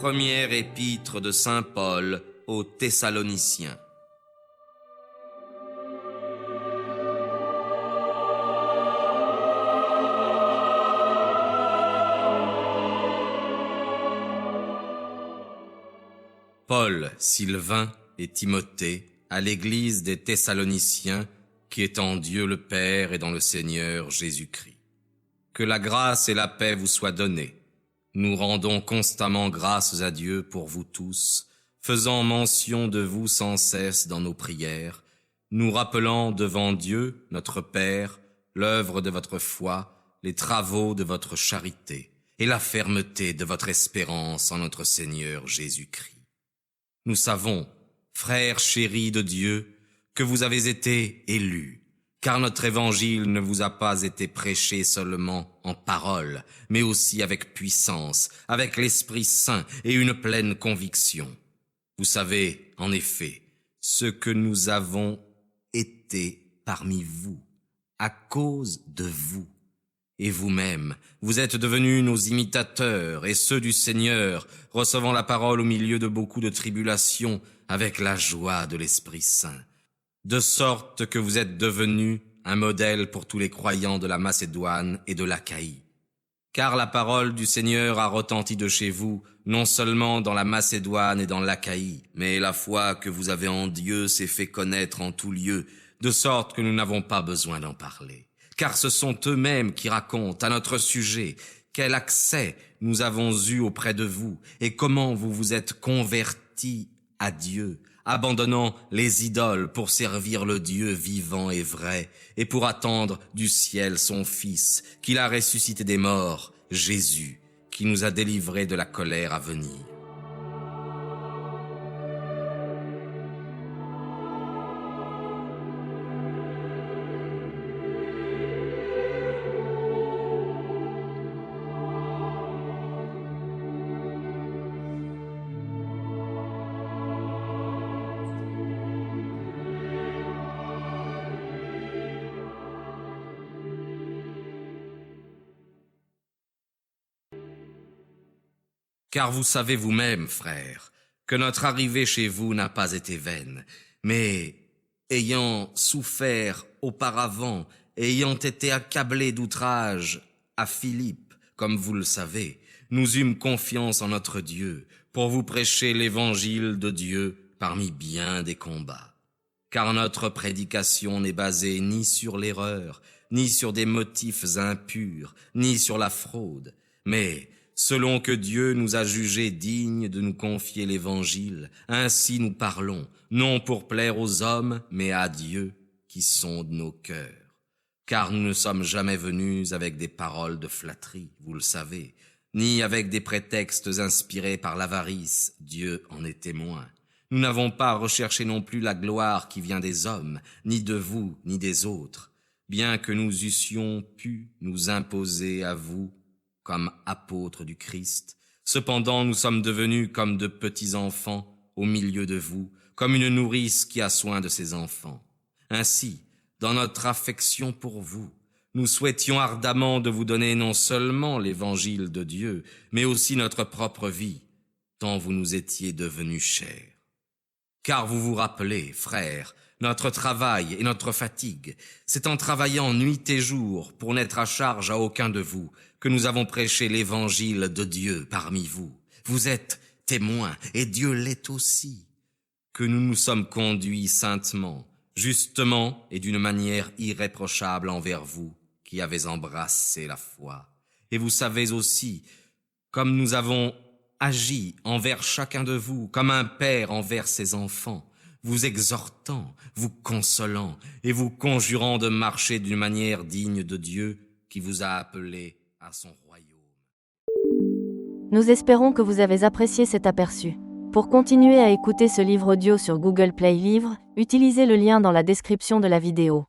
Première épître de saint Paul aux Thessaloniciens. Paul, Sylvain et Timothée, à l'église des Thessaloniciens, qui est en Dieu le Père et dans le Seigneur Jésus-Christ. Que la grâce et la paix vous soient données. Nous rendons constamment grâces à Dieu pour vous tous, faisant mention de vous sans cesse dans nos prières, nous rappelant devant Dieu, notre Père, l'œuvre de votre foi, les travaux de votre charité et la fermeté de votre espérance en notre Seigneur Jésus-Christ. Nous savons, frères chéris de Dieu, que vous avez été élus, car notre évangile ne vous a pas été prêché seulement en parole, mais aussi avec puissance, avec l'Esprit Saint et une pleine conviction. Vous savez, en effet, ce que nous avons été parmi vous, à cause de vous. Et vous-même, vous êtes devenus nos imitateurs et ceux du Seigneur, recevant la parole au milieu de beaucoup de tribulations, avec la joie de l'Esprit Saint. De sorte que vous êtes devenus un modèle pour tous les croyants de la Macédoine et de l'Achaïe. Car la parole du Seigneur a retenti de chez vous, non seulement dans la Macédoine et dans l'Achaïe, mais la foi que vous avez en Dieu s'est fait connaître en tout lieu, de sorte que nous n'avons pas besoin d'en parler. Car ce sont eux-mêmes qui racontent à notre sujet quel accès nous avons eu auprès de vous et comment vous vous êtes convertis à Dieu, abandonnant les idoles pour servir le Dieu vivant et vrai et pour attendre du ciel son Fils, qu'il a ressuscité des morts, Jésus, qui nous a délivrés de la colère à venir. Car vous savez vous-même, frères, que notre arrivée chez vous n'a pas été vaine, mais ayant souffert auparavant, ayant été accablés d'outrage à Philippe, comme vous le savez, nous eûmes confiance en notre Dieu pour vous prêcher l'évangile de Dieu parmi bien des combats. Car notre prédication n'est basée ni sur l'erreur, ni sur des motifs impurs, ni sur la fraude, mais selon que Dieu nous a jugés dignes de nous confier l'évangile, ainsi nous parlons, non pour plaire aux hommes, mais à Dieu qui sonde nos cœurs. Car nous ne sommes jamais venus avec des paroles de flatterie, vous le savez, ni avec des prétextes inspirés par l'avarice, Dieu en est témoin. Nous n'avons pas recherché non plus la gloire qui vient des hommes, ni de vous, ni des autres, bien que nous eussions pu nous imposer à vous comme apôtres du Christ. Cependant, nous sommes devenus comme de petits enfants au milieu de vous, comme une nourrice qui a soin de ses enfants. Ainsi, dans notre affection pour vous, nous souhaitions ardemment de vous donner non seulement l'évangile de Dieu, mais aussi notre propre vie, tant vous nous étiez devenus chers. Car vous vous rappelez, frères, notre travail et notre fatigue, c'est en travaillant nuit et jour pour n'être à charge à aucun de vous que nous avons prêché l'évangile de Dieu parmi vous. Vous êtes témoins, et Dieu l'est aussi, que nous nous sommes conduits saintement, justement et d'une manière irréprochable envers vous qui avez embrassé la foi. Et vous savez aussi, comme nous avons agi envers chacun de vous, comme un père envers ses enfants, vous exhortant, vous consolant et vous conjurant de marcher d'une manière digne de Dieu qui vous a appelés à son royaume. Nous espérons que vous avez apprécié cet aperçu. Pour continuer à écouter ce livre audio sur Google Play Livres, utilisez le lien dans la description de la vidéo.